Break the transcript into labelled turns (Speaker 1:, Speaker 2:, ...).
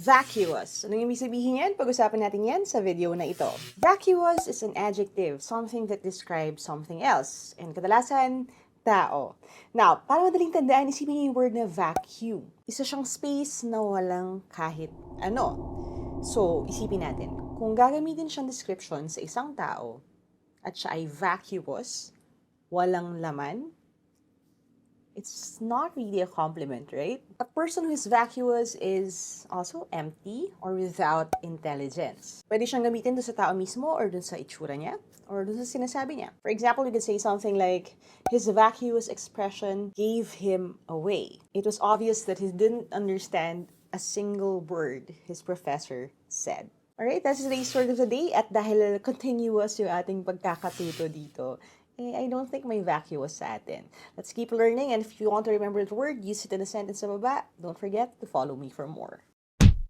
Speaker 1: Vacuous. Anong ibig sabihin yan? Pag-usapan natin yan sa video na ito. Vacuous is an adjective, something that describes something else. And kadalasan, tao. Now, para madaling tandaan, isipin niyo yung word na vacuum. Isa siyang space na walang kahit ano. So, isipin natin, kung gagamitin siyang description sa isang tao at siya ay vacuous, walang laman, it's not really a compliment, right? A person who is vacuous is also empty or without intelligence. Pwede siyang gamitin doon sa tao mismo or doon sa itsura niya or doon sa sinasabi niya. For example, we could say something like, his vacuous expression gave him away. It was obvious that he didn't understand a single word his professor said. Alright, that's today's word of the day. At dahil continuous yung ating pagkakatuto dito, I don't think may vacuous sa atin. Let's keep learning, and if you want to remember the word, use it in a sentence sa baba. Don't forget to follow me for more.